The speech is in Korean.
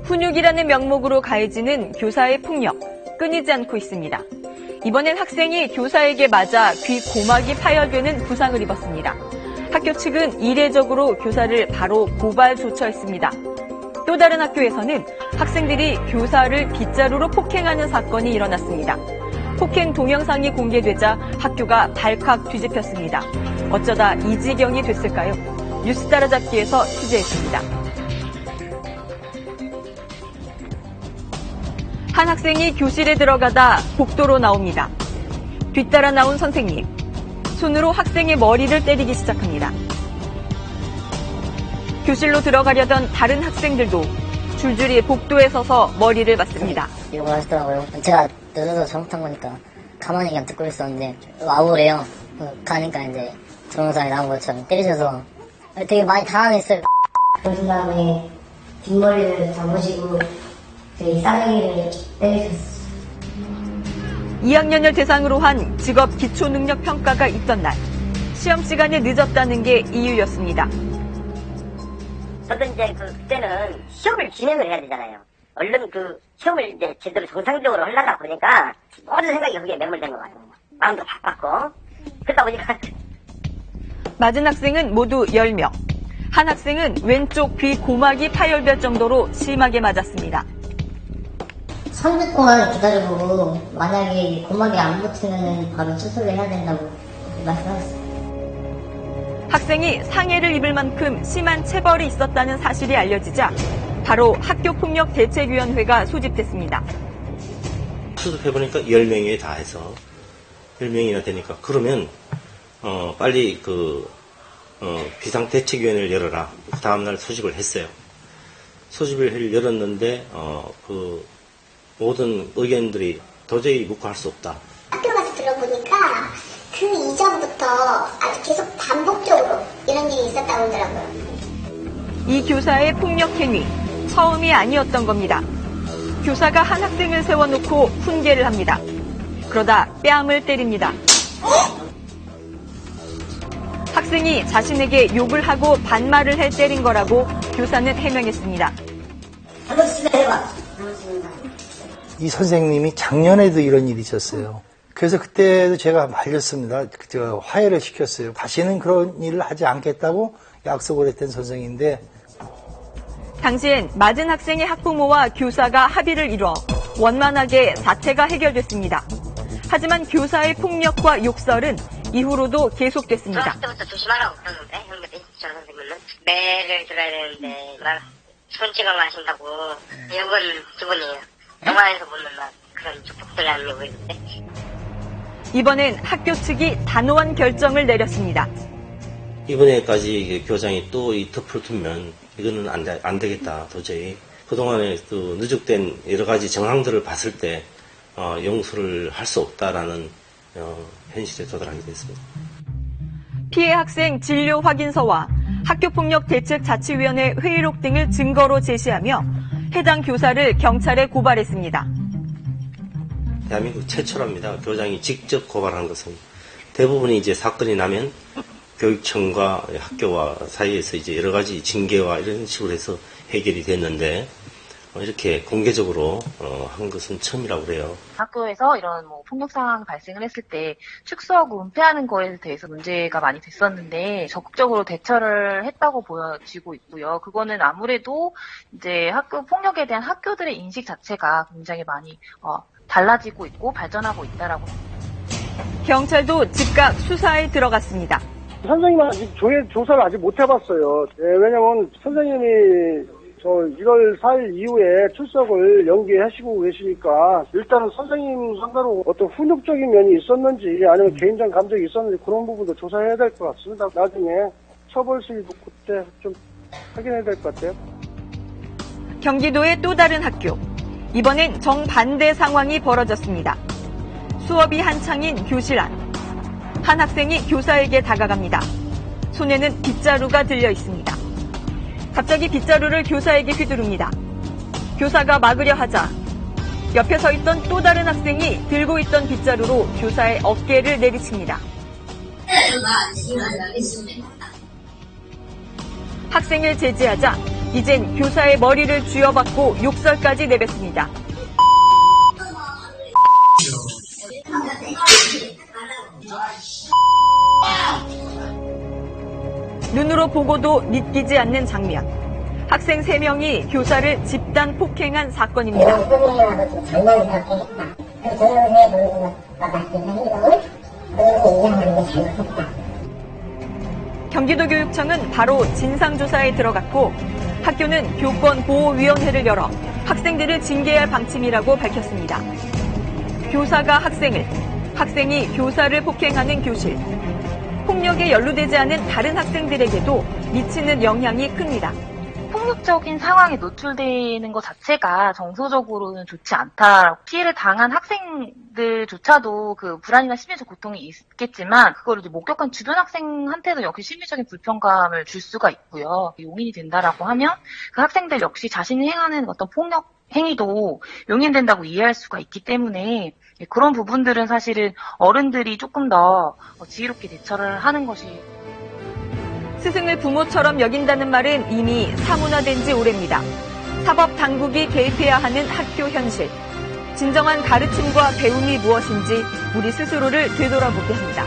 훈육이라는 명목으로 가해지는 교사의 폭력, 끊이지 않고 있습니다. 이번엔 학생이 교사에게 맞아 귀 고막이 파열되는 부상을 입었습니다. 학교 측은 이례적으로 교사를 바로 고발 조처했습니다. 또 다른 학교에서는 학생들이 교사를 빗자루로 폭행하는 사건이 일어났습니다. 폭행 동영상이 공개되자 학교가 발칵 뒤집혔습니다. 어쩌다 이 지경이 됐을까요? 뉴스 따라잡기에서 취재했습니다. 한 학생이 교실에 들어가다 복도로 나옵니다. 뒤따라 나온 선생님. 손으로 학생의 머리를 때리기 시작합니다. 교실로 들어가려던 다른 학생들도 줄줄이 복도에 서서 머리를 맞습니다. 욕을 하시더라고요. 제가 늦어서 잘못한 거니까 가만히 그냥 듣고 있었는데 와우래요. 가니까 이제 동영상에 나온 것처럼 때리셔서 되게 많이 당황했어요. 그런 다음에 뒷머리를 잡으시고 되게 싸대기를 때리셨어요. 2학년을 대상으로 한 직업 기초능력 평가가 있던 날, 시험 시간에 늦었다는 게 이유였습니다. 저도 이제 그때는 시험을 진행을 해야 되잖아요. 얼른 그 시험을 이제 제대로 정상적으로 하려다 보니까 모든 생각이 거기에 매몰된 것 같아요. 마음도 바빴고 그러다 보니까 맞은 학생은 모두 10명. 한 학생은 왼쪽 귀 고막이 파열될 정도로 심하게 맞았습니다. 3주 동안 기다려보고 만약에 고막이 안 붙으면 바로 수술을 해야 된다고 말씀하셨어요. 학생이 상해를 입을 만큼 심한 체벌이 있었다는 사실이 알려지자 바로 학교폭력대책위원회가 소집됐습니다. 수습해보니까 10명이 다 해서 10명이나 되니까 그러면 빨리 비상대책위원회를 열어라. 그 다음날 소집을 했어요. 소집을 열었는데 모든 의견들이 도저히 묵과할 수 없다. 학교 가서 들어보니까 그 이전부터 아주 계속 반복적으로 이런 일이 있었다고 하더라고요. 이 교사의 폭력 행위, 처음이 아니었던 겁니다. 교사가 한 학생을 세워놓고 훈계를 합니다. 그러다 뺨을 때립니다. 학생이 자신에게 욕을 하고 반말을 해 때린 거라고 교사는 해명했습니다. 이 선생님이 작년에도 이런 일이 있었어요. 그래서 그때도 제가 말렸습니다. 화해를 시켰어요. 다시는 그런 일을 하지 않겠다고 약속을 했던 선생인데 당시엔 맞은 학생의 학부모와 교사가 합의를 이뤄 원만하게 사태가 해결됐습니다. 하지만 교사의 폭력과 욕설은 이후로도 계속됐습니다. 중학교 때부터 조심하라고 그러는데 형들이 저 선생님은 매를 들어야 되는데 막 손찌검 하신다고 욕은 기본이에요. 영화에서 보는 막 그런 족복들이라는 욕을 있는데 이번엔 학교 측이 단호한 결정을 내렸습니다. 이번에까지 교장이 또 이 덮을 두면 이거는 안 되겠다 도저히. 그동안에 누적된 여러 가지 정황들을 봤을 때 용서를 할 수 없다라는 현실에 도달하게 됐습니다. 피해 학생 진료 확인서와 학교폭력대책자치위원회 회의록 등을 증거로 제시하며 해당 교사를 경찰에 고발했습니다. 대한민국 최초랍니다. 교장이 직접 고발한 것은. 대부분이 이제 사건이 나면 교육청과 학교와 사이에서 이제 여러 가지 징계와 이런 식으로 해서 해결이 됐는데 이렇게 공개적으로 한 것은 처음이라고 그래요. 학교에서 이런 폭력 상황이 발생을 했을 때 축소하고 은폐하는 거에 대해서 문제가 많이 됐었는데 적극적으로 대처를 했다고 보여지고 있고요. 그거는 아무래도 이제 학교 폭력에 대한 학교들의 인식 자체가 굉장히 많이 달라지고 있고 발전하고 있다라고. 경찰도 즉각 수사에 들어갔습니다. 선생님은 아직 조사를 아직 못 해봤어요. 왜냐면 선생님이 저 1월 4일 이후에 출석을 연기하시고 계시니까 일단은 선생님 상대로 어떤 훈육적인 면이 있었는지 아니면 개인적 감정이 있었는지 그런 부분도 조사해야 될 것 같습니다. 나중에 처벌 시기도 그때 좀 확인해야 될 것 같아요. 경기도의 또 다른 학교. 이번엔 정반대 상황이 벌어졌습니다. 수업이 한창인 교실 안. 한 학생이 교사에게 다가갑니다. 손에는 빗자루가 들려 있습니다. 갑자기 빗자루를 교사에게 휘두릅니다. 교사가 막으려 하자 옆에 서 있던 또 다른 학생이 들고 있던 빗자루로 교사의 어깨를 내리칩니다. 학생을 제지하자 이젠 교사의 머리를 쥐어박고 욕설까지 내뱉습니다. 눈으로 보고도 믿기지 않는 장면. 학생 3명이 교사를 집단 폭행한 사건입니다. 경기도교육청은 바로 진상조사에 들어갔고 학교는 교권보호위원회를 열어 학생들을 징계할 방침이라고 밝혔습니다. 교사가 학생을, 학생이 교사를 폭행하는 교실. 폭력에 연루되지 않은 다른 학생들에게도 미치는 영향이 큽니다. 폭력적인 상황에 노출되는 것 자체가 정서적으로는 좋지 않다. 피해를 당한 학생들조차도 그 불안이나 심리적 고통이 있겠지만 그걸 이제 목격한 주변 학생한테도 역시 심리적인 불편감을 줄 수가 있고요. 용인이 된다라고 하면 그 학생들 역시 자신이 행하는 어떤 폭력 행위도 용인된다고 이해할 수가 있기 때문에 그런 부분들은 사실은 어른들이 조금 더 지혜롭게 대처를 하는 것이 스승을 부모처럼 여긴다는 말은 이미 사문화된 지 오래입니다. 사법 당국이 개입해야 하는 학교 현실. 진정한 가르침과 배움이 무엇인지 우리 스스로를 되돌아보게 합니다.